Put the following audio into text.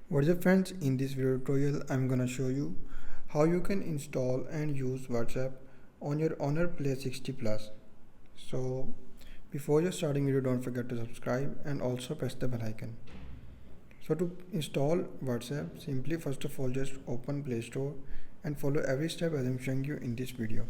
What's up friends, in this video tutorial I'm gonna show you how you can install and use WhatsApp on your Honor Play 60 Plus. So before you starting video, don't forget to subscribe and also press the bell icon. So to install WhatsApp, simply first of all just open Play Store and follow every step as I'm showing you in this video.